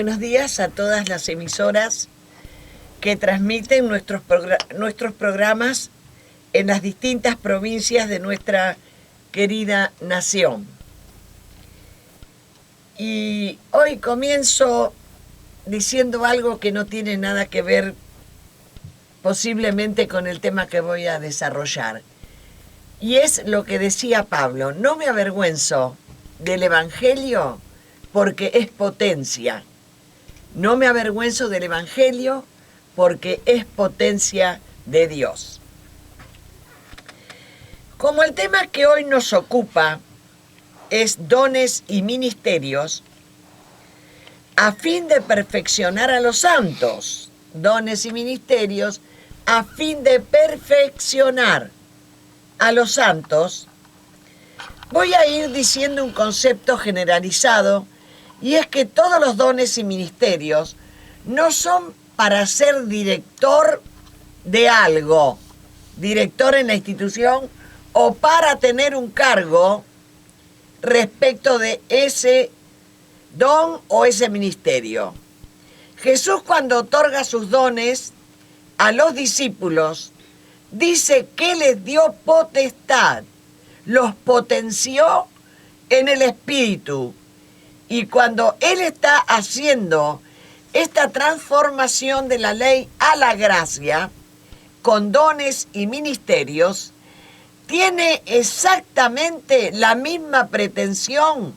buenos días a todas las emisoras que transmiten nuestros programas en las distintas provincias de nuestra querida nación. Y hoy comienzo diciendo algo que no tiene nada que ver posiblemente con el tema que voy a desarrollar. Y es lo que decía Pablo: no me avergüenzo del Evangelio porque es potencia. No me avergüenzo del Evangelio porque es potencia de Dios. Como el tema que hoy nos ocupa es dones y ministerios, a fin de perfeccionar a los santos, dones y ministerios, a fin de perfeccionar a los santos, voy a ir diciendo un concepto generalizado, y es que todos los dones y ministerios no son para ser director de algo, director en la institución, o para tener un cargo respecto de ese don o ese ministerio. Jesús, cuando otorga sus dones a los discípulos, dice que les dio potestad, los potenció en el Espíritu. Y cuando Él está haciendo esta transformación de la ley a la gracia, con dones y ministerios, tiene exactamente la misma pretensión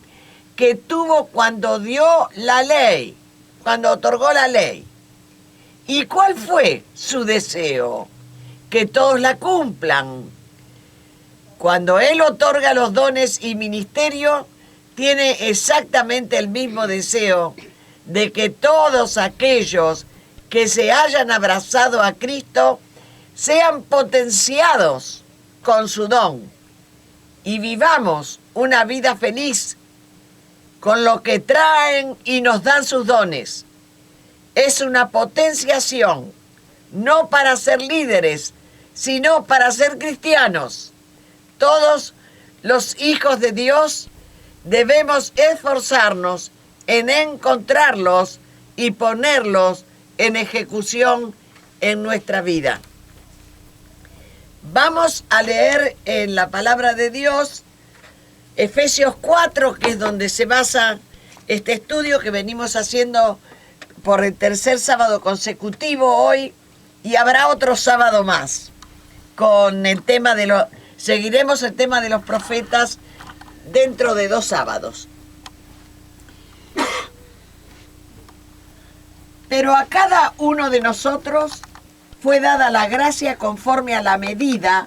que tuvo cuando dio la ley, cuando otorgó la ley. ¿Y cuál fue su deseo? Que todos la cumplan. Cuando Él otorga los dones y ministerios, tiene exactamente el mismo deseo de que todos aquellos que se hayan abrazado a Cristo sean potenciados con su don y vivamos una vida feliz con lo que traen y nos dan sus dones. Es una potenciación, no para ser líderes, sino para ser cristianos. Todos los hijos de Dios debemos esforzarnos en encontrarlos y ponerlos en ejecución en nuestra vida. Vamos a leer en la palabra de Dios Efesios 4, que es donde se basa este estudio que venimos haciendo por el tercer sábado consecutivo hoy, y habrá otro sábado más con el tema seguiremos el tema de los profetas dentro de 2 sábados. Pero a cada uno de nosotros fue dada la gracia conforme a la medida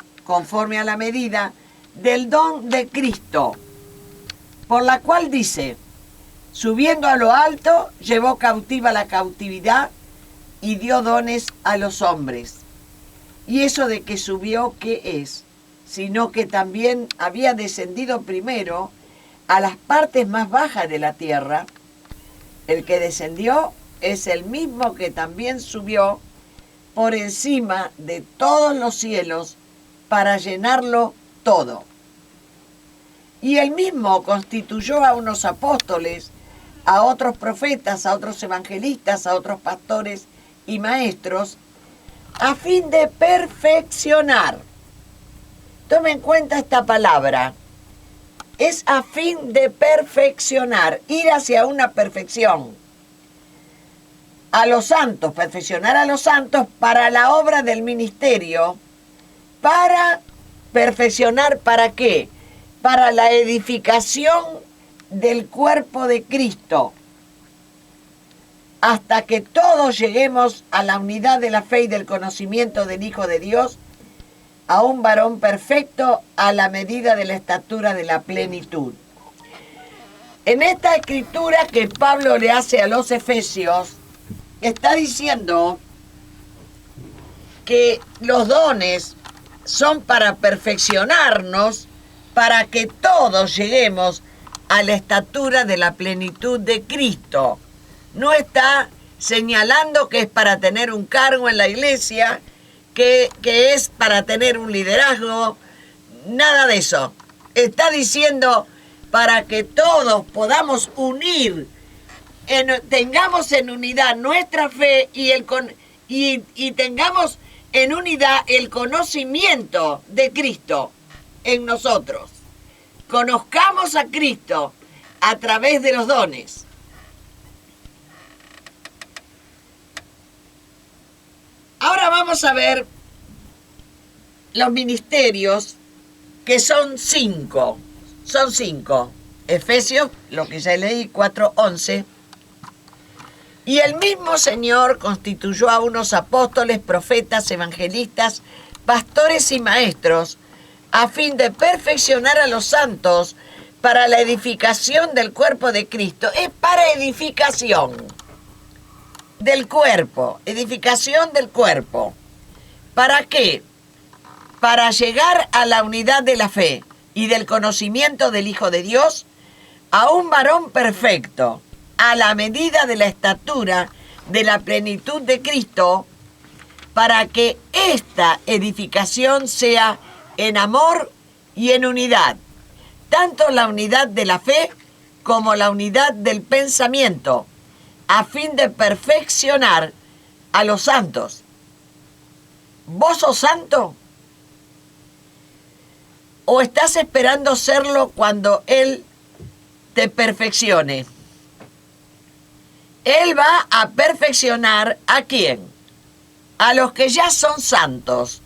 del don de Cristo, por la cual dice: subiendo a lo alto, llevó cautiva la cautividad y dio dones a los hombres. Y eso de que subió, ¿qué es? Sino que también había descendido primero a las partes más bajas de la tierra. El que descendió es el mismo que también subió por encima de todos los cielos para llenarlo todo. Y él mismo constituyó a unos apóstoles, a otros profetas, a otros evangelistas, a otros pastores y maestros, a fin de perfeccionar. Tome en cuenta esta palabra. Es a fin de perfeccionar, ir hacia una perfección. A los santos, perfeccionar a los santos para la obra del ministerio. Para perfeccionar, ¿para qué? Para la edificación del cuerpo de Cristo, hasta que todos lleguemos a la unidad de la fe y del conocimiento del Hijo de Dios, a un varón perfecto a la medida de la estatura de la plenitud. En esta escritura que Pablo le hace a los Efesios, está diciendo que los dones son para perfeccionarnos, para que todos lleguemos a la estatura de la plenitud de Cristo. No está señalando que es para tener un cargo en la iglesia, que es para tener un liderazgo, nada de eso. Está diciendo para que todos podamos unir tengamos en unidad nuestra fe y tengamos en unidad el conocimiento de Cristo en nosotros. Conozcamos a Cristo a través de los dones. Ahora vamos a ver los ministerios, que son 5. Son 5. Efesios, lo que ya leí, 4:11. Y el mismo Señor constituyó a unos apóstoles, profetas, evangelistas, pastores y maestros, a fin de perfeccionar a los santos para la edificación del cuerpo de Cristo. Es para edificación del cuerpo, edificación del cuerpo. ¿Para qué? Para llegar a la unidad de la fe y del conocimiento del Hijo de Dios, a un varón perfecto, a la medida de la estatura de la plenitud de Cristo, para que esta edificación sea en amor y en unidad, tanto la unidad de la fe como la unidad del pensamiento, a fin de perfeccionar a los santos. ¿Vos sos santo? ¿O estás esperando serlo cuando Él te perfeccione? Él va a perfeccionar ¿a quién? A los que ya son santos.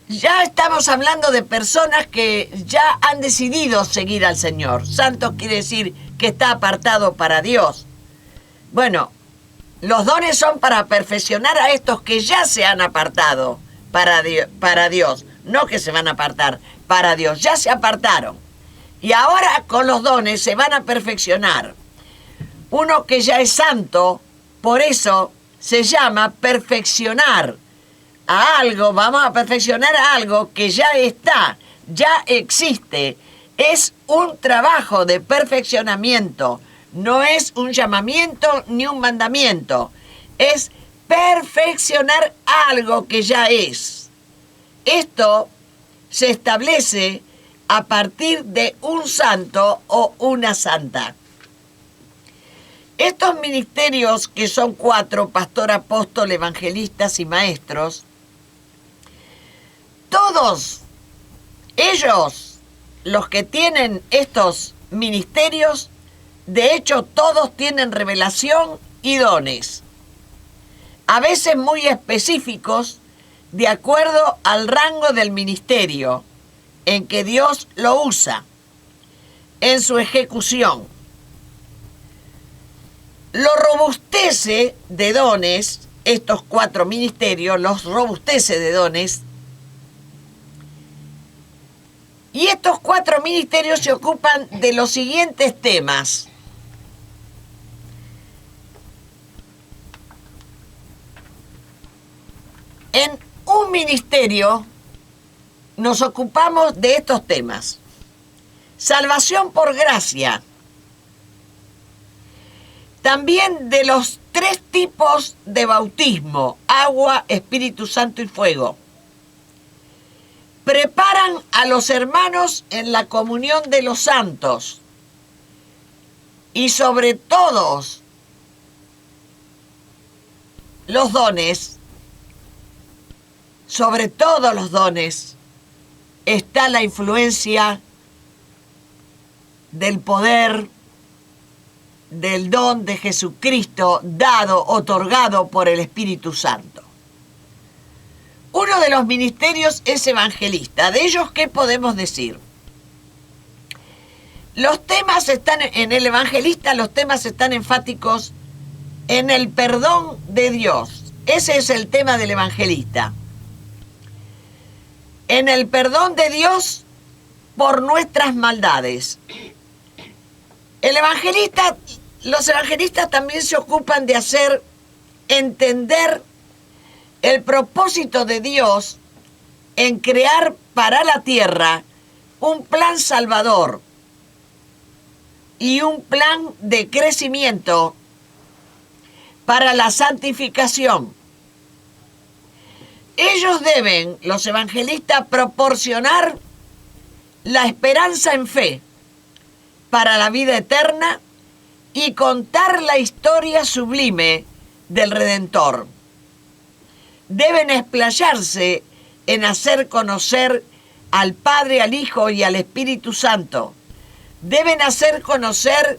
Ya estamos hablando de personas que ya han decidido seguir al Señor. Santo quiere decir que está apartado para Dios. Bueno, los dones son para perfeccionar a estos que ya se han apartado para Dios. No que se van a apartar para Dios, ya se apartaron. Y ahora con los dones se van a perfeccionar. Uno que ya es santo, por eso se llama perfeccionar a algo. Vamos a perfeccionar a algo que ya está, ya existe. Es un trabajo de perfeccionamiento. No es un llamamiento ni un mandamiento. Es perfeccionar algo que ya es. Esto se establece a partir de un santo o una santa. Estos ministerios, que son 4, pastor, apóstol, evangelistas y maestros, todos ellos, los que tienen estos ministerios, de hecho todos tienen revelación y dones, a veces muy específicos, de acuerdo al rango del ministerio en que Dios lo usa en su ejecución. Lo robustece de dones, estos 4 ministerios, los robustece de dones. Y estos 4 ministerios se ocupan de los siguientes temas. En un ministerio nos ocupamos de estos temas. Salvación por gracia. También de los 3 tipos de bautismo: agua, Espíritu Santo y fuego. Preparan a los hermanos en la comunión de los santos. Y sobre todos los dones, está la influencia del poder, del don de Jesucristo dado, otorgado por el Espíritu Santo. Uno de los ministerios es evangelista. De ellos, ¿qué podemos decir? Los temas están en el evangelista, los temas están enfáticos en el perdón de Dios. Ese es el tema del evangelista. En el perdón de Dios por nuestras maldades. Los evangelistas también se ocupan de hacer entender el propósito de Dios en crear para la tierra un plan salvador y un plan de crecimiento para la santificación. Ellos deben, los evangelistas, proporcionar la esperanza en fe para la vida eterna y contar la historia sublime del Redentor. Deben explayarse en hacer conocer al Padre, al Hijo y al Espíritu Santo. Deben hacer conocer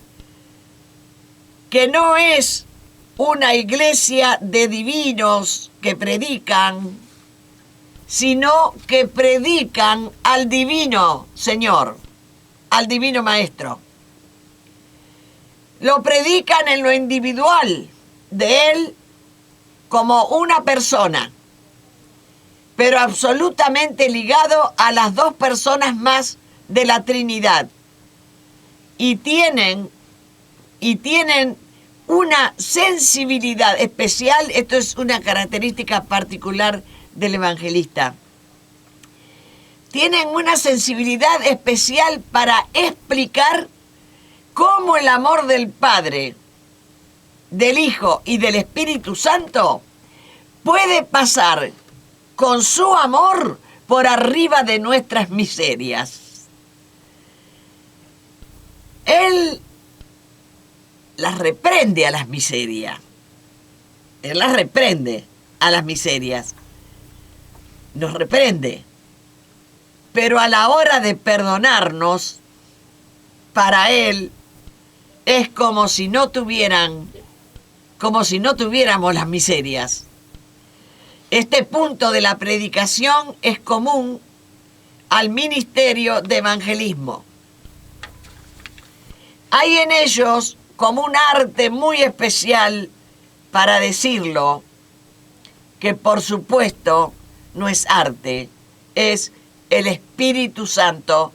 que no es una iglesia de divinos que predican, sino que predican al divino Señor, al divino Maestro. Lo predican en lo individual de Él como una persona, pero absolutamente ligado a las dos personas más de la Trinidad. Y tienen una sensibilidad especial. Esto es una característica particular del evangelista. Tienen una sensibilidad especial para explicar cómo el amor del Padre, del Hijo y del Espíritu Santo puede pasar con su amor por arriba de nuestras miserias. Él las reprende a las miserias. Él las reprende a las miserias. Nos reprende. Pero a la hora de perdonarnos, para Él es como si no tuviéramos las miserias. Este punto de la predicación es común al ministerio de evangelismo. Hay en ellos como un arte muy especial para decirlo, que por supuesto no es arte, es el Espíritu Santo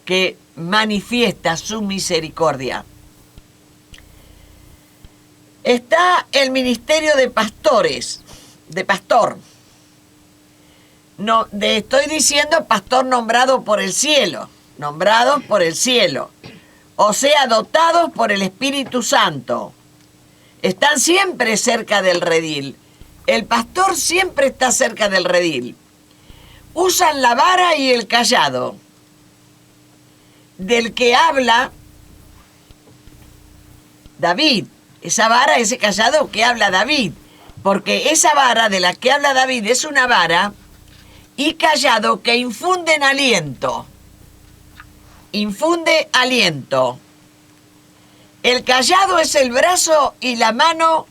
que manifiesta su misericordia. Está el ministerio de pastores, de pastor. No, estoy diciendo pastor nombrados por el cielo, o sea, dotados por el Espíritu Santo. Están siempre cerca del redil. El pastor siempre está cerca del redil. Usan la vara y el cayado, del que habla David. Esa vara, ese cayado que habla David. Porque esa vara de la que habla David es una vara y cayado que infunden aliento. Infunde aliento. El cayado es el brazo y la mano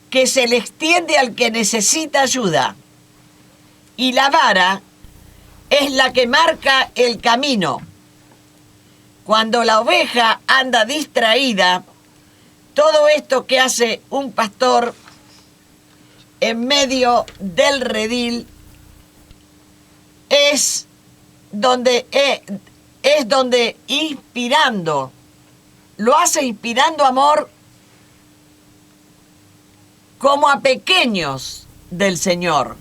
que se le extiende al que necesita ayuda. Y la vara es la que marca el camino. Cuando la oveja anda distraída, todo esto que hace un pastor en medio del redil es donde inspirando, lo hace inspirando amor como a pequeños del Señor.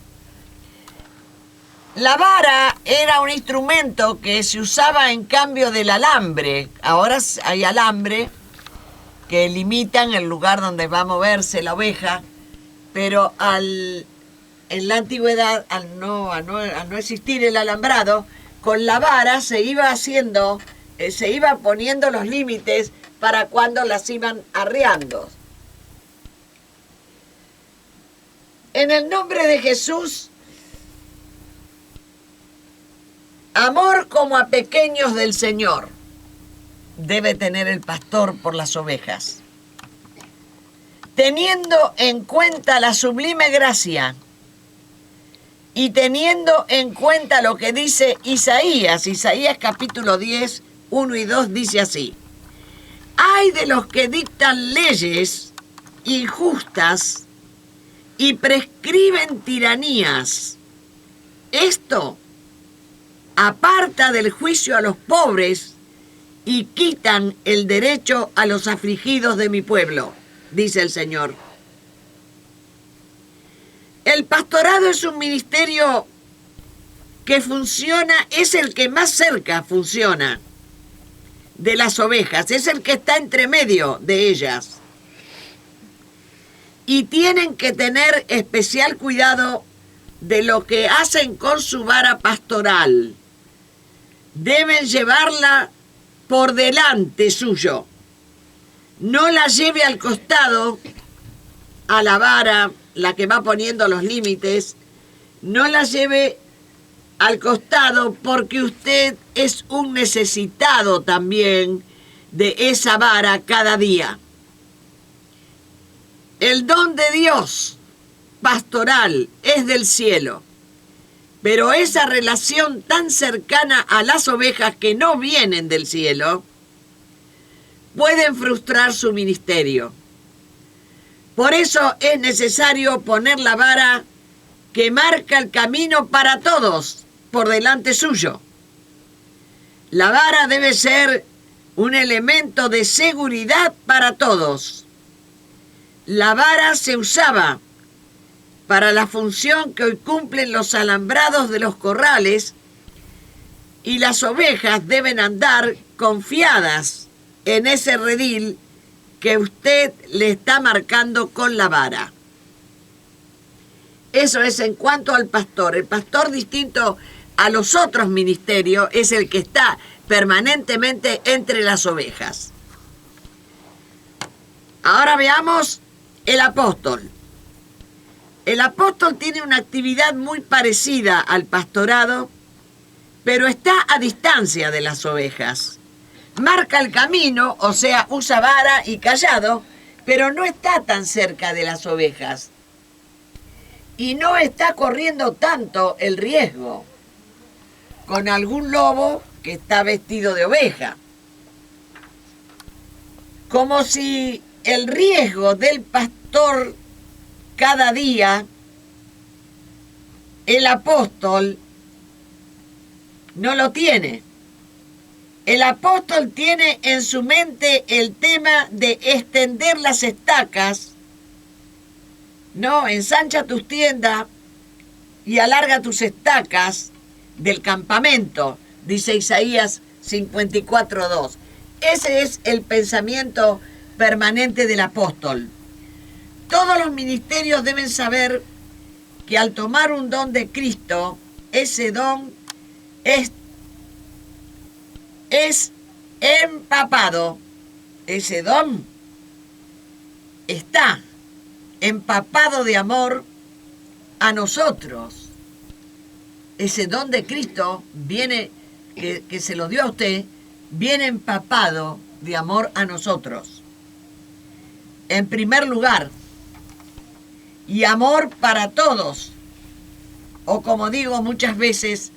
La vara era un instrumento que se usaba en cambio del alambre. Ahora hay alambre que limitan el lugar donde va a moverse la oveja, pero en la antigüedad, al no existir el alambrado, con la vara se iba poniendo los límites para cuando las iban arreando. En el nombre de Jesús, amor como a pequeños del Señor debe tener el pastor por las ovejas, teniendo en cuenta la sublime gracia y teniendo en cuenta lo que dice Isaías capítulo 10, 1 y 2 dice así: ay de los que dictan leyes injustas y prescriben tiranías. Esto aparta del juicio a los pobres y quitan el derecho a los afligidos de mi pueblo, dice el Señor. El pastorado es un ministerio que funciona, es el que más cerca funciona de las ovejas, es el que está entre medio de ellas. Y tienen que tener especial cuidado de lo que hacen con su vara pastoral. Deben llevarla por delante suyo. No la lleve al costado a la vara, la que va poniendo los límites. No la lleve al costado porque usted es un necesitado también de esa vara cada día. El don de Dios pastoral es del cielo, pero esa relación tan cercana a las ovejas que no vienen del cielo pueden frustrar su ministerio. Por eso es necesario poner la vara que marca el camino para todos por delante suyo. La vara debe ser un elemento de seguridad para todos. La vara se usaba para la función que hoy cumplen los alambrados de los corrales y las ovejas deben andar confiadas en ese redil que usted le está marcando con la vara. Eso es en cuanto al pastor. El pastor, distinto a los otros ministerios, es el que está permanentemente entre las ovejas. Ahora veamos el apóstol. El apóstol tiene una actividad muy parecida al pastorado, pero está a distancia de las ovejas. Marca el camino, o sea, usa vara y cayado, pero no está tan cerca de las ovejas. Y no está corriendo tanto el riesgo con algún lobo que está vestido de oveja. Como si el riesgo del pastor cada día, el apóstol no lo tiene. El apóstol tiene en su mente el tema de extender las estacas. No, ensancha tus tiendas y alarga tus estacas del campamento, dice Isaías 54:2. Ese es el pensamiento permanente del apóstol. Todos los ministerios deben saber que al tomar un don de Cristo, ese don es empapado. Ese don está empapado de amor a nosotros. Ese don de Cristo viene, que se lo dio a usted, viene empapado de amor a nosotros. En primer lugar, y amor para todos, o como digo muchas veces,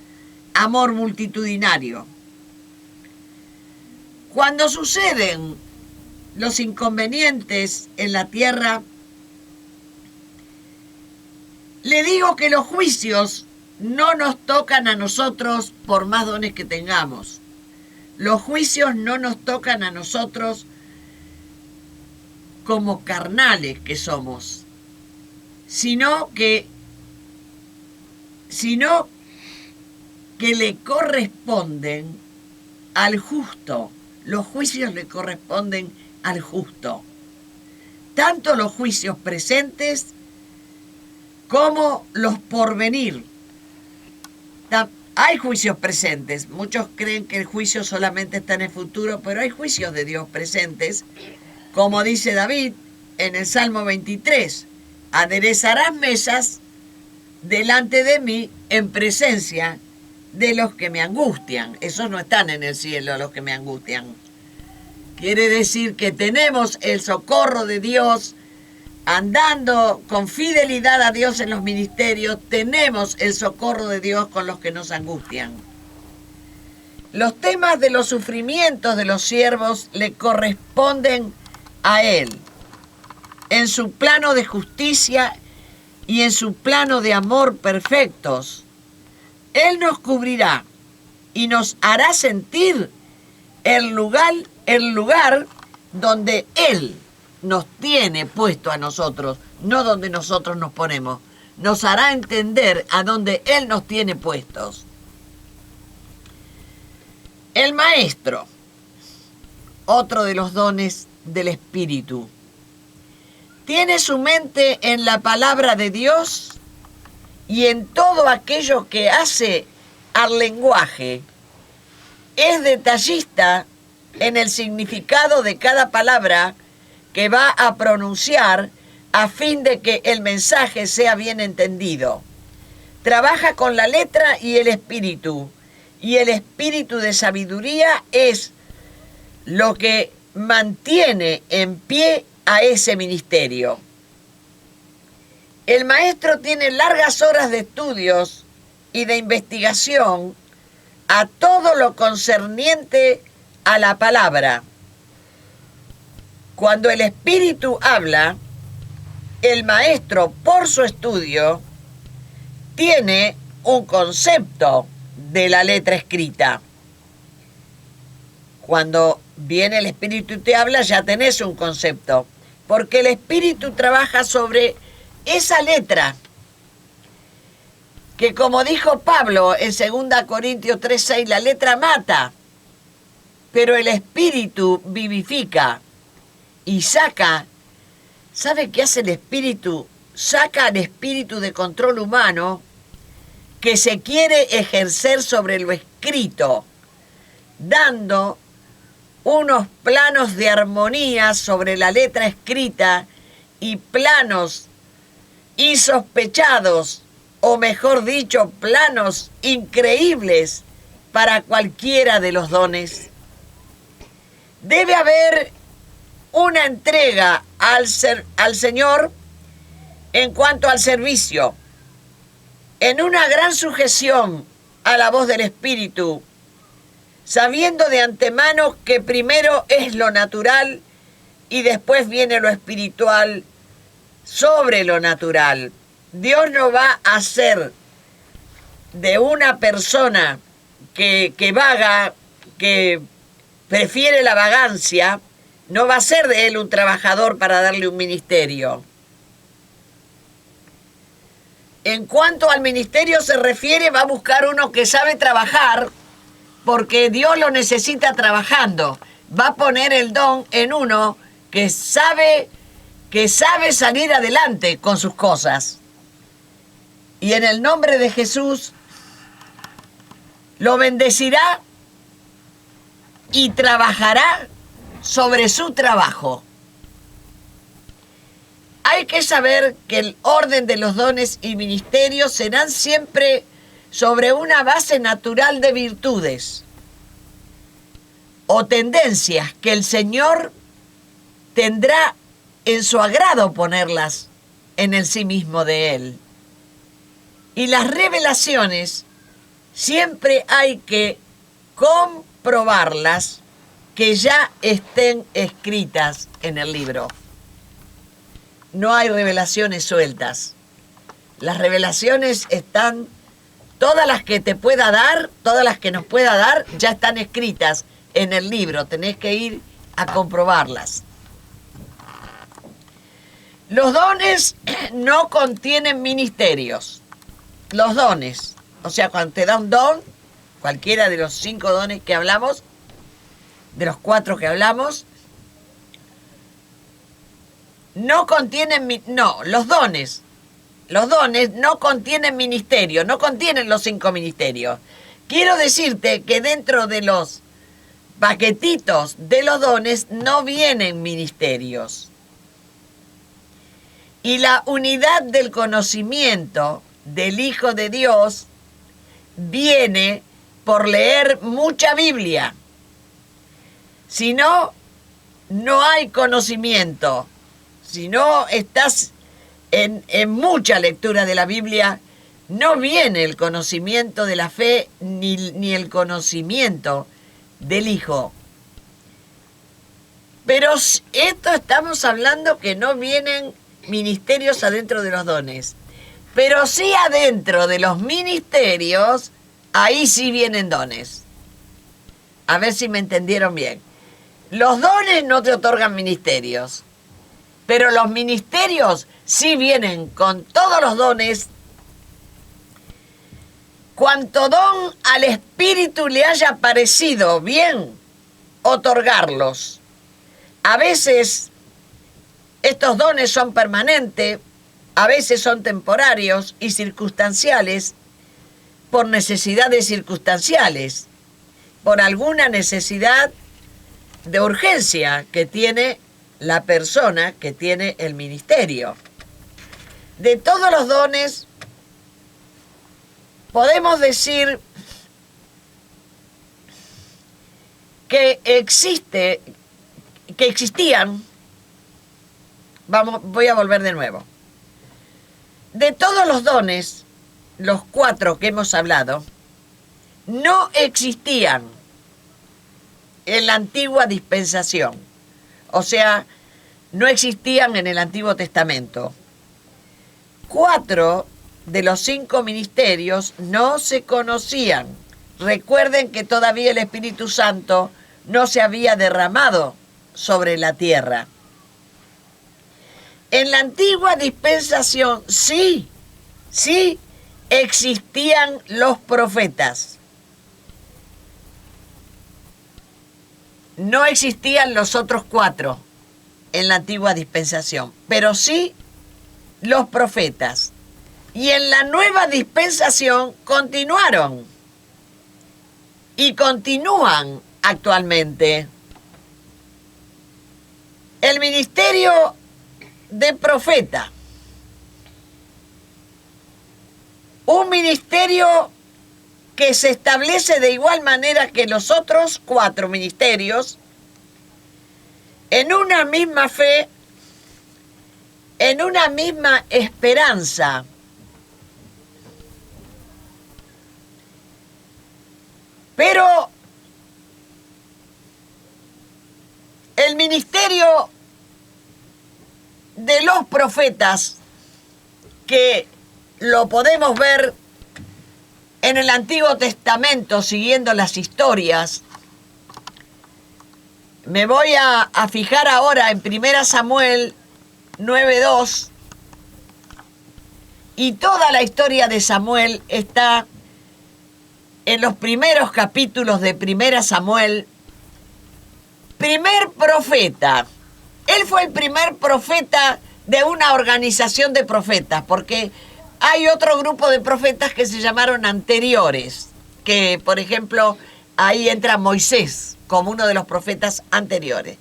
amor multitudinario. Cuando suceden los inconvenientes en la tierra, le digo que los juicios no nos tocan a nosotros por más dones que tengamos. Los juicios no nos tocan a nosotros como carnales que somos, sino que le corresponden al justo. Los juicios le corresponden al justo. Tanto los juicios presentes como los por venir. Hay juicios presentes. Muchos creen que el juicio solamente está en el futuro, pero hay juicios de Dios presentes. Como dice David en el Salmo 23, aderezarás mesas delante de mí en presencia de los que me angustian. Esos no están en el cielo, los que me angustian. Quiere decir que tenemos el socorro de Dios, andando con fidelidad a Dios en los ministerios, tenemos el socorro de Dios con los que nos angustian. Los temas de los sufrimientos de los siervos le corresponden a Él, en su plano de justicia y en su plano de amor perfectos. Él nos cubrirá y nos hará sentir el lugar donde Él nos tiene puesto a nosotros, no donde nosotros nos ponemos. Nos hará entender a donde Él nos tiene puestos. El maestro, otro de los dones del Espíritu, tiene su mente en la palabra de Dios y en todo aquello que hace al lenguaje. Es detallista en el significado de cada palabra que va a pronunciar a fin de que el mensaje sea bien entendido. Trabaja con la letra y el espíritu de sabiduría es lo que mantiene en pie a ese ministerio. El maestro tiene largas horas de estudios y de investigación a todo lo concerniente a la palabra. Cuando el espíritu habla, el maestro, por su estudio, tiene un concepto de la letra escrita. Cuando viene el espíritu y te habla, ya tenés un concepto, porque el espíritu trabaja sobre esa letra, que como dijo Pablo en 2 Corintios 3:6, la letra mata, pero el espíritu vivifica y saca. ¿Sabe qué hace el espíritu? Saca al espíritu de control humano que se quiere ejercer sobre lo escrito, dando unos planos de armonía sobre la letra escrita y planos insospechados, o mejor dicho, planos increíbles para cualquiera de los dones. Debe haber una entrega al Señor en cuanto al servicio, en una gran sujeción a la voz del Espíritu, sabiendo de antemano que primero es lo natural y después viene lo espiritual sobre lo natural. Dios no va a hacer de una persona que vaga, que prefiere la vagancia, no va a ser de él un trabajador para darle un ministerio. En cuanto al ministerio se refiere, va a buscar uno que sabe trabajar, porque Dios lo necesita trabajando. Va a poner el don en uno que sabe salir adelante con sus cosas. Y en el nombre de Jesús lo bendecirá y trabajará sobre su trabajo. Hay que saber que el orden de los dones y ministerios serán siempre sobre una base natural de virtudes o tendencias que el Señor tendrá en su agrado ponerlas en el sí mismo de Él. Y las revelaciones siempre hay que comprobarlas que ya estén escritas en el libro. No hay revelaciones sueltas. Las revelaciones están, todas las que te pueda dar, todas las que nos pueda dar, ya están escritas en el libro. Tenés que ir a comprobarlas. Los dones no contienen ministerios. Los dones, o sea, cuando te da un don, cualquiera de los 5 dones que hablamos, de los 4 que hablamos, no contienen, los dones no contienen ministerio, no contienen los 5 ministerios. Quiero decirte que dentro de los paquetitos de los dones no vienen ministerios. Y la unidad del conocimiento del Hijo de Dios viene por leer mucha Biblia. Si no, no hay conocimiento. Si no estás en mucha lectura de la Biblia, no viene el conocimiento de la fe ni el conocimiento del Hijo. Pero esto estamos hablando que no vienen ministerios adentro de los dones. Pero sí adentro de los ministerios, ahí sí vienen dones. A ver si me entendieron bien. Los dones no te otorgan ministerios, pero los ministerios sí vienen con todos los dones. Cuanto don al Espíritu le haya parecido bien otorgarlos. A veces estos dones son permanentes, a veces son temporarios y circunstanciales, por necesidades circunstanciales, por alguna necesidad de urgencia que tiene la persona que tiene el ministerio. De todos los dones, podemos decir que existían, voy a volver de nuevo. De todos los dones, los 4 que hemos hablado, no existían en la antigua dispensación. O sea, no existían en el Antiguo Testamento. 4 de los 5 ministerios no se conocían. Recuerden que todavía el Espíritu Santo no se había derramado sobre la tierra. En la antigua dispensación sí existían los profetas. No existían los otros 4 en la antigua dispensación, pero sí los profetas. Y en la nueva dispensación continuaron y continúan actualmente. El ministerio de profeta, un ministerio que se establece de igual manera que los otros 4 ministerios, en una misma fe, en una misma esperanza. Pero el ministerio de los profetas, que lo podemos ver en el Antiguo Testamento siguiendo las historias, me voy a fijar ahora en 1 Samuel 9:2, y toda la historia de Samuel está en los primeros capítulos de 1 Samuel. Primer profeta. Él fue el primer profeta de una organización de profetas, porque hay otro grupo de profetas que se llamaron anteriores, que por ejemplo ahí entra Moisés como uno de los profetas anteriores.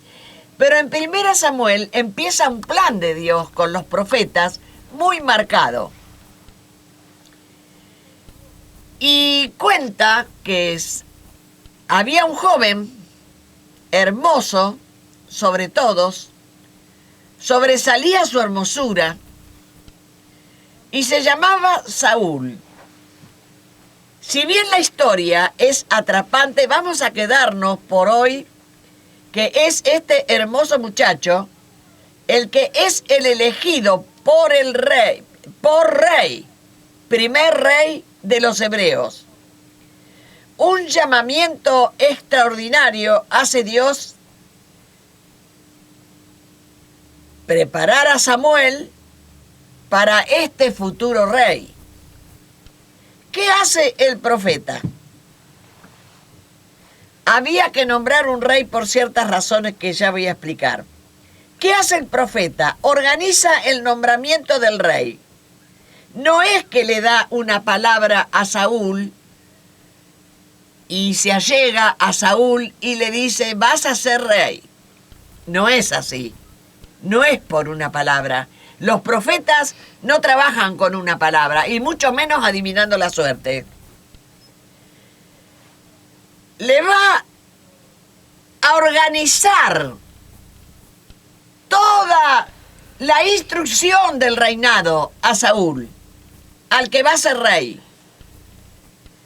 Pero en 1 Samuel empieza un plan de Dios con los profetas muy marcado. Y cuenta que había un joven hermoso sobre todos, sobresalía su hermosura, y se llamaba Saúl. Si bien la historia es atrapante, vamos a quedarnos por hoy que es este hermoso muchacho el que es el elegido por el rey, primer rey de los hebreos. Un llamamiento extraordinario hace Dios preparar a Samuel para este futuro rey. ¿Qué hace el profeta? Había que nombrar un rey por ciertas razones que ya voy a explicar. ¿Qué hace el profeta? Organiza el nombramiento del rey. No es que le da una palabra a Saúl y se allega a Saúl y le dice, vas a ser rey. No es así. No es por una palabra. Los profetas no trabajan con una palabra, y mucho menos adivinando la suerte. Le va a organizar toda la instrucción del reinado a Saúl, al que va a ser rey.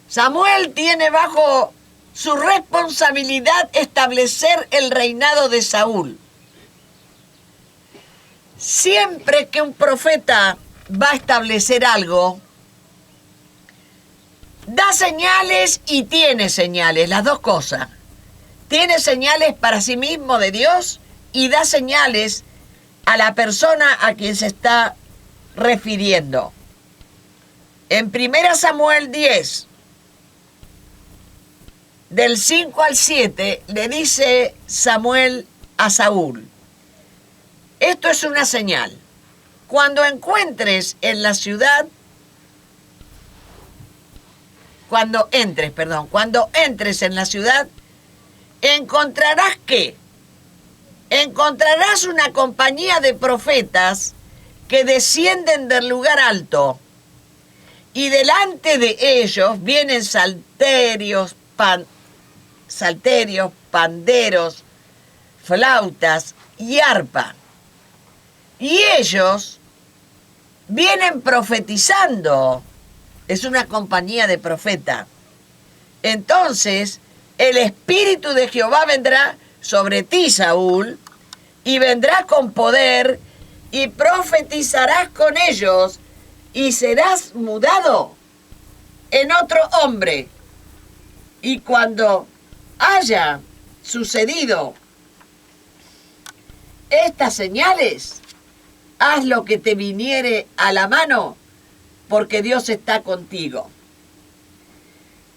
Samuel tiene bajo su responsabilidad establecer el reinado de Saúl. Siempre que un profeta va a establecer algo, da señales y tiene señales, las dos cosas. Tiene señales para sí mismo de Dios y da señales a la persona a quien se está refiriendo. En 1 Samuel 10, del 5 al 7, le dice Samuel a Saúl, esto es una señal. Cuando entres en la ciudad, encontrarás que encontrarás una compañía de profetas que descienden del lugar alto, y delante de ellos vienen salterios, panderos, flautas y arpa. Y ellos vienen profetizando. Es una compañía de profetas. Entonces, el Espíritu de Jehová vendrá sobre ti, Saúl, y vendrá con poder, y profetizarás con ellos, y serás mudado en otro hombre. Y cuando haya sucedido estas señales, haz lo que te viniere a la mano, porque Dios está contigo.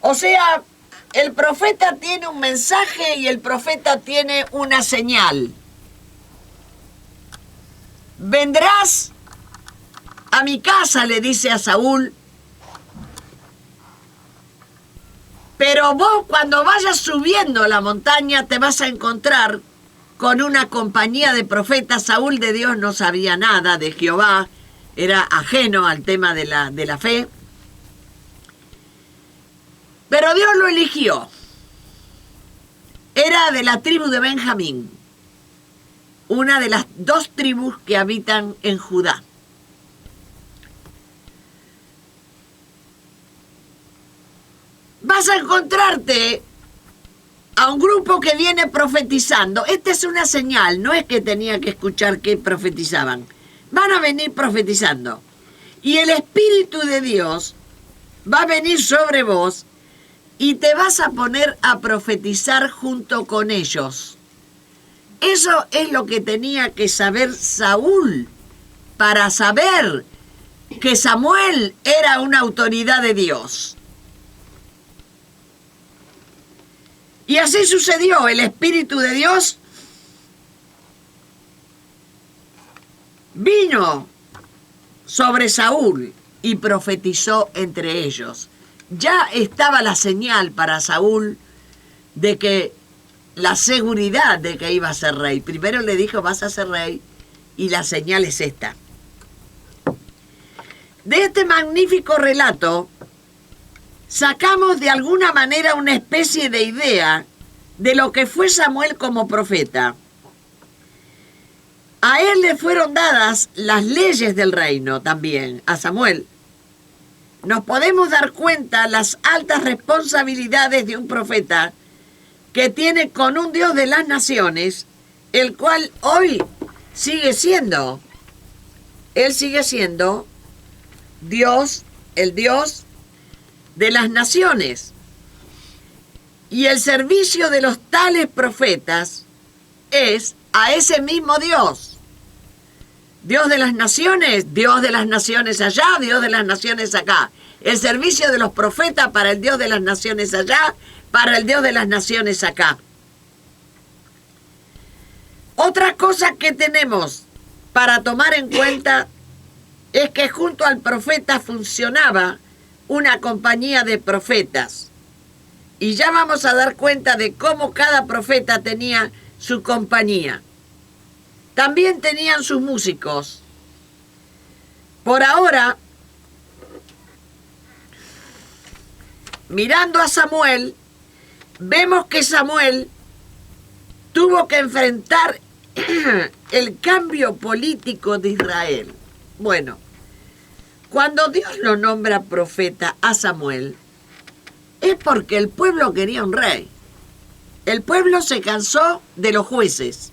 O sea, el profeta tiene un mensaje y el profeta tiene una señal. Vendrás a mi casa, le dice a Saúl, pero vos cuando vayas subiendo la montaña te vas a encontrar con una compañía de profetas. Saúl de Dios no sabía nada, de Jehová, era ajeno al tema de la fe. Pero Dios lo eligió. Era de la tribu de Benjamín, una de las 2 tribus que habitan en Judá. Vas a encontrarte a un grupo que viene profetizando. Esta es una señal, no es que tenía que escuchar qué profetizaban. Van a venir profetizando. Y el Espíritu de Dios va a venir sobre vos y te vas a poner a profetizar junto con ellos. Eso es lo que tenía que saber Saúl para saber que Samuel era una autoridad de Dios. Y así sucedió. El Espíritu de Dios vino sobre Saúl y profetizó entre ellos. Ya estaba la señal para Saúl de que la seguridad de que iba a ser rey. Primero le dijo, vas a ser rey, y la señal es esta. De este magnífico relato sacamos de alguna manera una especie de idea de lo que fue Samuel como profeta. A él le fueron dadas las leyes del reino también, a Samuel. Nos podemos dar cuenta las altas responsabilidades de un profeta que tiene con un Dios de las naciones, el cual hoy sigue siendo. Él sigue siendo Dios, el Dios de las naciones. Y el servicio de los tales profetas es a ese mismo Dios. Dios de las naciones allá, Dios de las naciones acá. El servicio de los profetas para el Dios de las naciones allá, para el Dios de las naciones acá. Otra cosa que tenemos para tomar en cuenta es que junto al profeta funcionaba una compañía de profetas. Y ya vamos a dar cuenta de cómo cada profeta tenía su compañía. También tenían sus músicos. Por ahora, mirando a Samuel, vemos que Samuel tuvo que enfrentar el cambio político de Israel. Bueno, cuando Dios lo nombra profeta a Samuel, es porque el pueblo quería un rey. El pueblo se cansó de los jueces.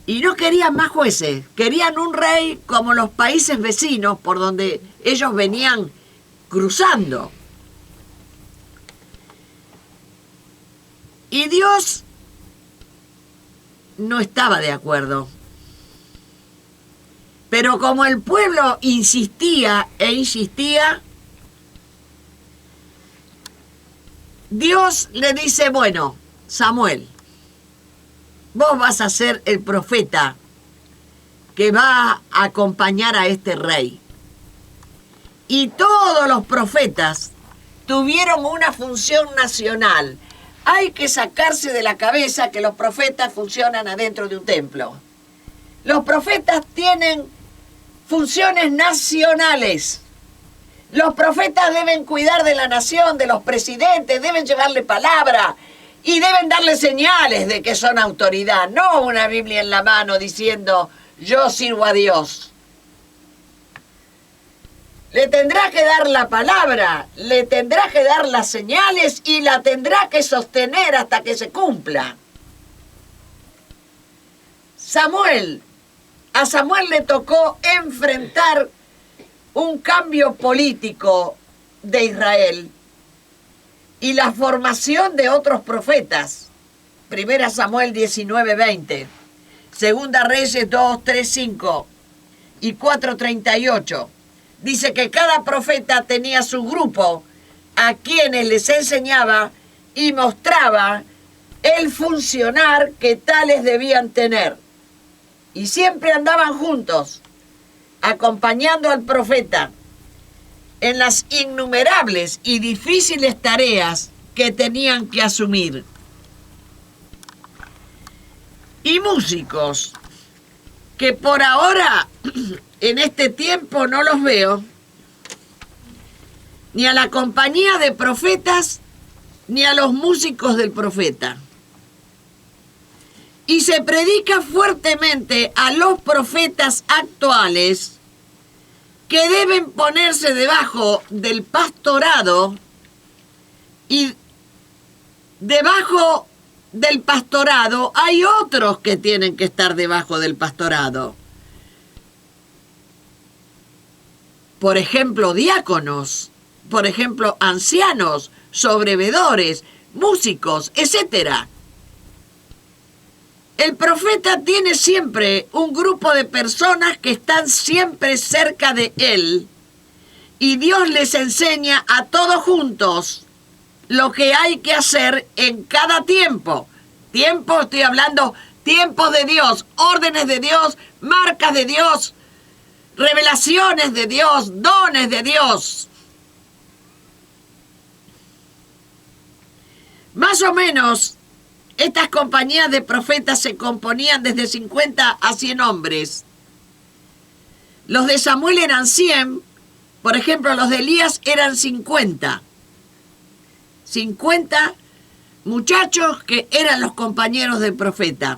Y no querían más jueces, querían un rey como los países vecinos por donde ellos venían cruzando. Y Dios no estaba de acuerdo. Pero como el pueblo insistía e insistía, Dios le dice, bueno, Samuel, vos vas a ser el profeta que va a acompañar a este rey. Y todos los profetas tuvieron una función nacional. Hay que sacarse de la cabeza que los profetas funcionan adentro de un templo. Los profetas tienen funciones nacionales. Los profetas deben cuidar de la nación, de los presidentes, deben llevarle palabra y deben darle señales de que son autoridad, no una Biblia en la mano diciendo yo sirvo a Dios. Le tendrá que dar la palabra, le tendrá que dar las señales y la tendrá que sostener hasta que se cumpla. A Samuel le tocó enfrentar un cambio político de Israel y la formación de otros profetas. Primera Samuel 19:20, Segunda Reyes 2:3-5 y 4:38. Dice que cada profeta tenía su grupo a quienes les enseñaba y mostraba el funcionar que tales debían tener. Y siempre andaban juntos, acompañando al profeta en las innumerables y difíciles tareas que tenían que asumir. Y músicos, que por ahora, en este tiempo, no los veo, ni a la compañía de profetas, ni a los músicos del profeta. Y se predica fuertemente a los profetas actuales que deben ponerse debajo del pastorado y debajo del pastorado hay otros que tienen que estar debajo del pastorado. Por ejemplo, diáconos, por ejemplo, ancianos, sobrevedores, músicos, etc. El profeta tiene siempre un grupo de personas que están siempre cerca de él y Dios les enseña a todos juntos lo que hay que hacer en cada tiempo. Tiempo, estoy hablando, tiempos de Dios, órdenes de Dios, marcas de Dios, revelaciones de Dios, dones de Dios. Más o menos, estas compañías de profetas se componían desde 50 a 100 hombres. Los de Samuel eran 100, por ejemplo, los de Elías eran 50. 50 muchachos que eran los compañeros del profeta.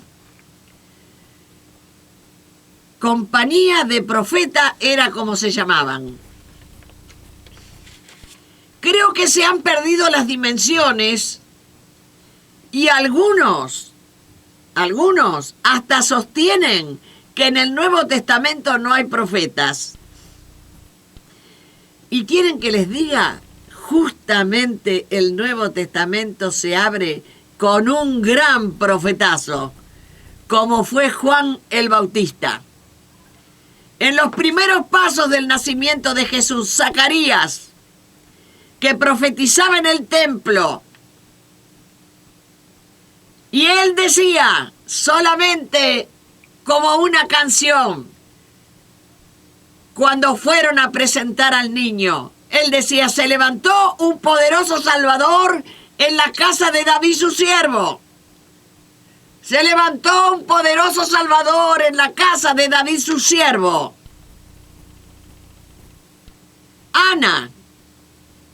Compañía de profeta era como se llamaban. Creo que se han perdido las dimensiones y algunos hasta sostienen que en el Nuevo Testamento no hay profetas. ¿Y quieren que les diga? Justamente el Nuevo Testamento se abre con un gran profetazo, como fue Juan el Bautista. En los primeros pasos del nacimiento de Jesús, Zacarías, que profetizaba en el templo, y él decía, solamente como una canción, cuando fueron a presentar al niño, él decía, se levantó un poderoso Salvador en la casa de David su siervo. Se levantó un poderoso Salvador en la casa de David su siervo. Ana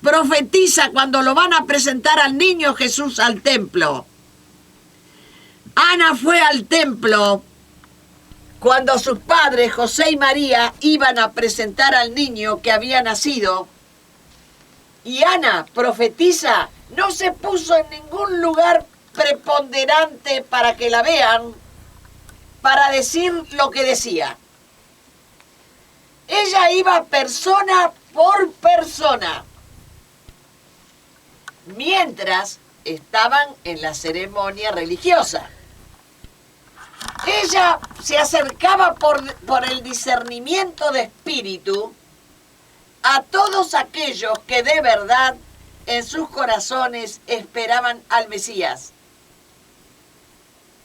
profetiza cuando lo van a presentar al niño Jesús al templo. Ana fue al templo cuando sus padres, José y María, iban a presentar al niño que había nacido. Y Ana profetiza, no se puso en ningún lugar preponderante para que la vean, para decir lo que decía. Ella iba persona por persona, mientras estaban en la ceremonia religiosa. Ella se acercaba por el discernimiento de espíritu a todos aquellos que de verdad en sus corazones esperaban al Mesías.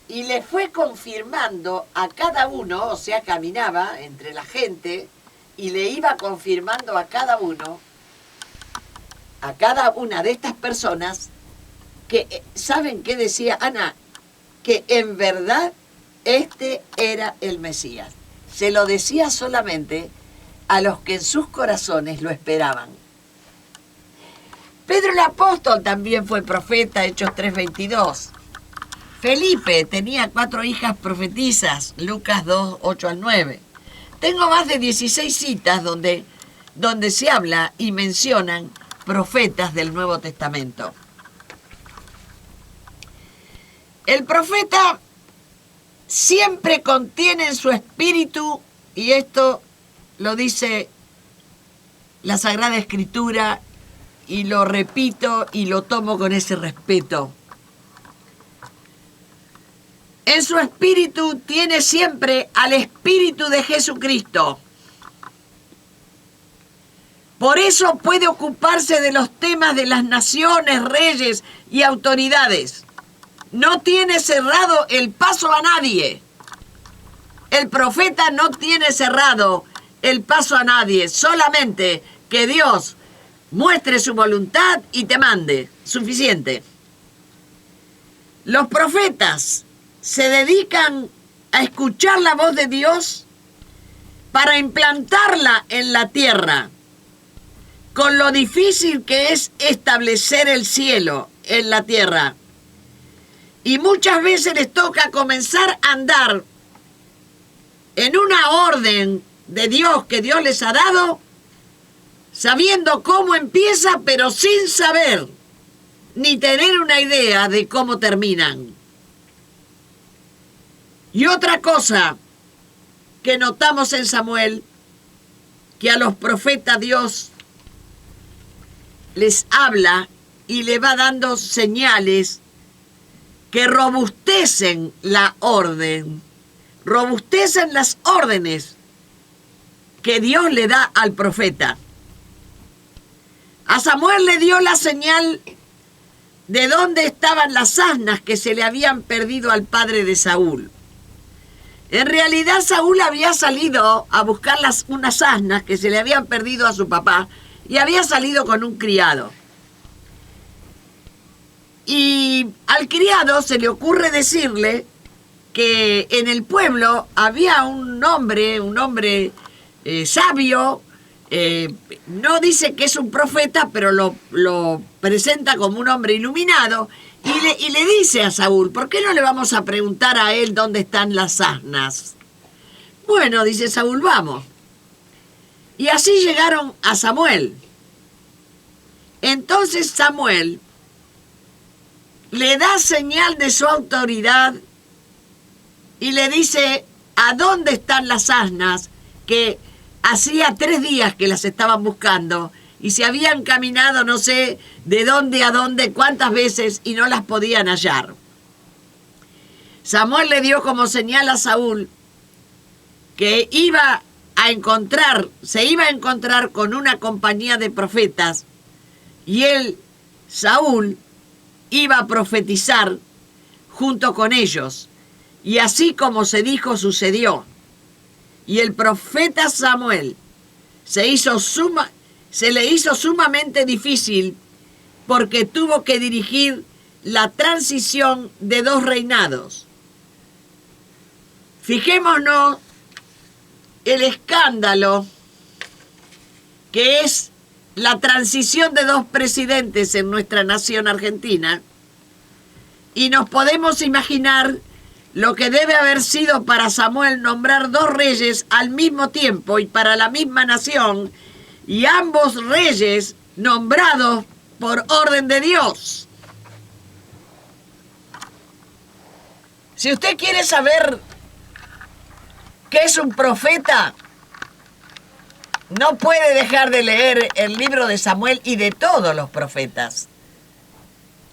Y le fue confirmando a cada uno, o sea, caminaba entre la gente y le iba confirmando a cada uno, a cada una de estas personas, que, ¿saben qué decía Ana? Que en verdad este era el Mesías. Se lo decía solamente a los que en sus corazones lo esperaban. Pedro el apóstol también fue profeta, Hechos 3:22. Felipe tenía 4 hijas profetisas, Lucas 2, 8 al 9. Tengo más de 16 citas donde se habla y mencionan profetas del Nuevo Testamento. El profeta siempre contiene en su espíritu, y esto lo dice la Sagrada Escritura, y lo repito y lo tomo con ese respeto. En su espíritu tiene siempre al Espíritu de Jesucristo. Por eso puede ocuparse de los temas de las naciones, reyes y autoridades. No tiene cerrado el paso a nadie. El profeta no tiene cerrado el paso a nadie, solamente que Dios muestre su voluntad y te mande. Suficiente. Los profetas se dedican a escuchar la voz de Dios para implantarla en la tierra, con lo difícil que es establecer el cielo en la tierra. Y muchas veces les toca comenzar a andar en una orden de Dios que Dios les ha dado, sabiendo cómo empieza, pero sin saber ni tener una idea de cómo terminan. Y otra cosa que notamos en Samuel, que a los profetas Dios les habla y le va dando señales que robustecen la orden, robustecen las órdenes que Dios le da al profeta. A Samuel le dio la señal de dónde estaban las asnas que se le habían perdido al padre de Saúl. En realidad Saúl había salido a buscar unas asnas que se le habían perdido a su papá y había salido con un criado. Y al criado se le ocurre decirle que en el pueblo había un hombre sabio, no dice que es un profeta, pero lo presenta como un hombre iluminado, y le dice a Saúl, ¿por qué no le vamos a preguntar a él dónde están las asnas? Bueno, dice Saúl, vamos. Y así llegaron a Samuel. Entonces Samuel le da señal de su autoridad y le dice a dónde están las asnas, que hacía 3 días que las estaban buscando y se habían caminado no sé de dónde a dónde, cuántas veces, y no las podían hallar. Samuel le dio como señal a Saúl que se iba a encontrar con una compañía de profetas, y Saúl, iba a profetizar junto con ellos. Y así como se dijo, sucedió. Y el profeta Samuel se le hizo sumamente difícil, porque tuvo que dirigir la transición de 2 reinados. Fijémonos el escándalo que es la transición de 2 presidentes en nuestra nación argentina, y nos podemos imaginar lo que debe haber sido para Samuel nombrar 2 reyes al mismo tiempo y para la misma nación, y ambos reyes nombrados por orden de Dios. Si usted quiere saber qué es un profeta, no puede dejar de leer el libro de Samuel y de todos los profetas.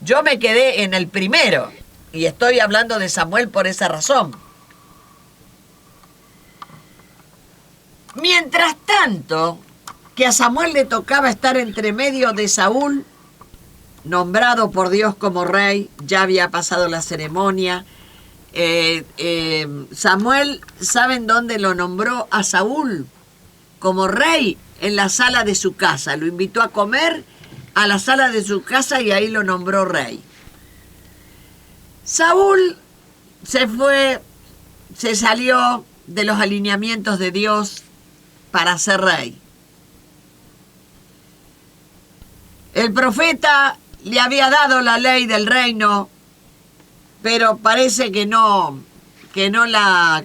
Yo me quedé en el primero y estoy hablando de Samuel por esa razón. Mientras tanto, que a Samuel le tocaba estar entre medio de Saúl, nombrado por Dios como rey, ya había pasado la ceremonia. Samuel, ¿saben dónde lo nombró a Saúl como rey? En la sala de su casa. Lo invitó a comer a la sala de su casa y ahí lo nombró rey. Saúl se fue, se salió de los alineamientos de Dios para ser rey. El profeta le había dado la ley del reino, pero parece que no la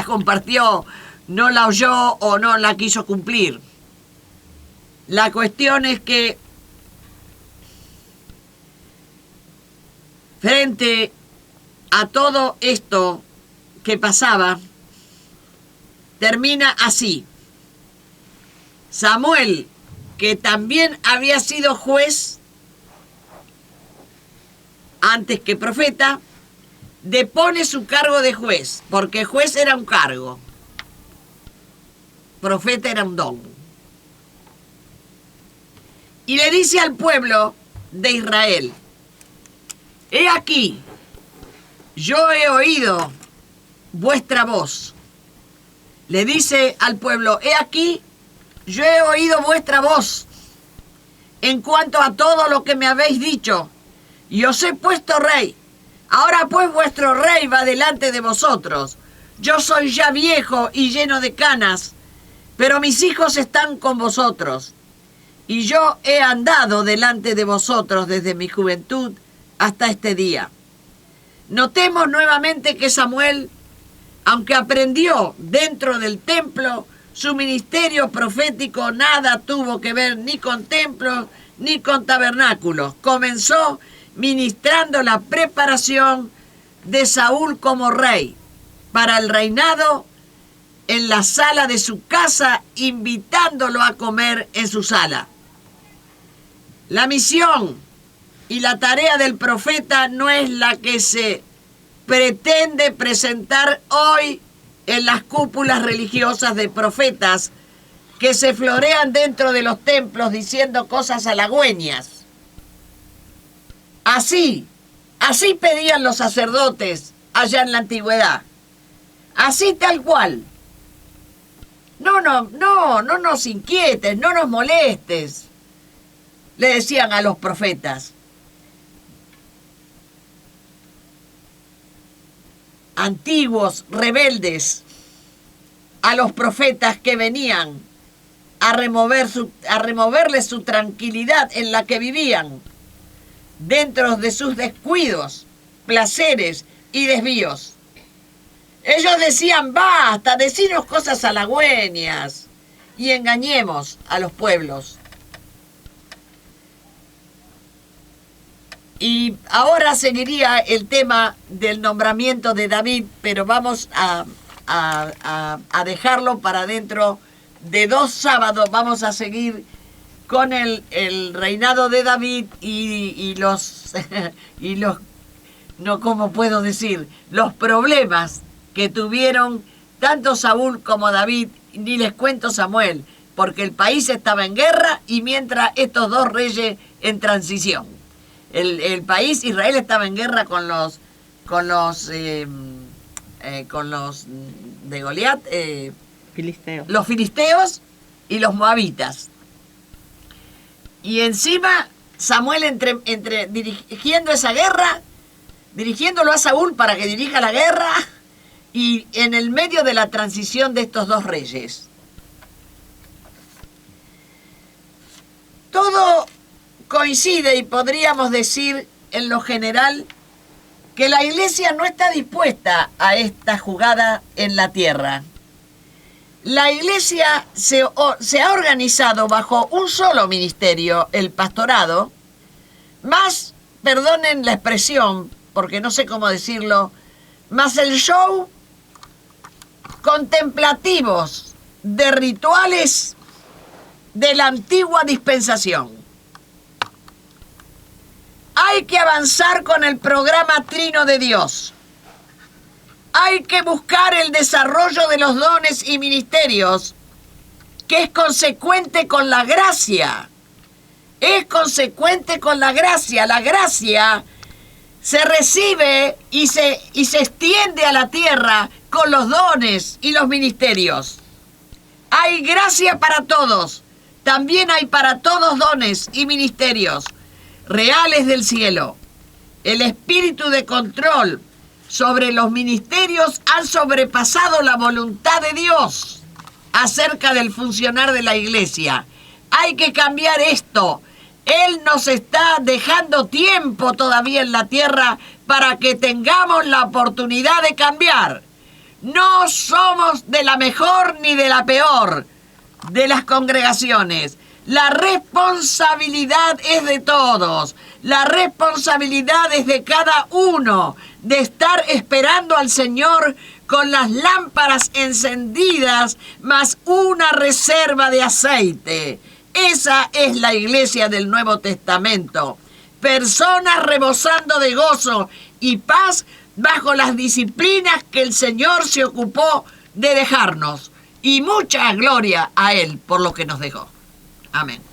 compartió, no la oyó o no la quiso cumplir. La cuestión es que frente a todo esto que pasaba, termina así. Samuel, que también había sido juez antes que profeta, depone su cargo de juez, porque juez era un cargo, profeta era un don. Y le dice al pueblo de Israel: he aquí, yo he oído vuestra voz. Le dice al pueblo: he aquí, yo he oído vuestra voz en cuanto a todo lo que me habéis dicho, y os he puesto rey. Ahora pues vuestro rey va delante de vosotros. Yo soy ya viejo y lleno de canas, pero mis hijos están con vosotros. Y yo he andado delante de vosotros desde mi juventud hasta este día. Notemos nuevamente que Samuel, aunque aprendió dentro del templo, su ministerio profético nada tuvo que ver ni con templos ni con tabernáculos. Comenzó ministrando la preparación de Saúl como rey para el reinado en la sala de su casa, invitándolo a comer en su sala. La misión y la tarea del profeta no es la que se pretende presentar hoy en las cúpulas religiosas de profetas que se florean dentro de los templos diciendo cosas halagüeñas. Así pedían los sacerdotes allá en la antigüedad. Así tal cual. No nos inquietes, no nos molestes, le decían a los profetas. Antiguos rebeldes a los profetas que venían a removerles su tranquilidad en la que vivían, dentro de sus descuidos, placeres y desvíos. Ellos decían: basta, decinos cosas halagüeñas y engañemos a los pueblos. Y ahora seguiría el tema del nombramiento de David, pero vamos a dejarlo para dentro de 2 sábados. Vamos a seguir con el reinado de David y los no, ¿cómo puedo decir? Los problemas que tuvieron tanto Saúl como David, ni les cuento Samuel, porque el país estaba en guerra y mientras estos 2 reyes en transición. El país, Israel, estaba en guerra con los de Goliat, Filisteos. Los filisteos y los moabitas. Y encima Samuel entre dirigiendo esa guerra, dirigiéndolo a Saúl para que dirija la guerra, y en el medio de la transición de estos 2 reyes. Todo coincide y podríamos decir en lo general que la Iglesia no está dispuesta a esta jugada en la tierra. La Iglesia se ha organizado bajo un solo ministerio, el pastorado, más, perdonen la expresión, porque no sé cómo decirlo, más el show contemplativos de rituales de la antigua dispensación. Hay que avanzar con el programa Trino de Dios. Hay que buscar el desarrollo de los dones y ministerios, que es consecuente con la gracia. Es consecuente con la gracia. La gracia se recibe y se extiende a la tierra con los dones y los ministerios. Hay gracia para todos. También hay para todos dones y ministerios reales del cielo. el espíritu de control sobre los ministerios han sobrepasado la voluntad de Dios acerca del funcionar de la iglesia. Hay que cambiar esto. Él nos está dejando tiempo todavía en la tierra para que tengamos la oportunidad de cambiar. No somos de la mejor ni de la peor de las congregaciones. La responsabilidad es de todos. La responsabilidad es de cada uno de estar esperando al Señor con las lámparas encendidas más una reserva de aceite. Esa es la iglesia del Nuevo Testamento. Personas rebosando de gozo y paz bajo las disciplinas que el Señor se ocupó de dejarnos. Y mucha gloria a Él por lo que nos dejó. Amén.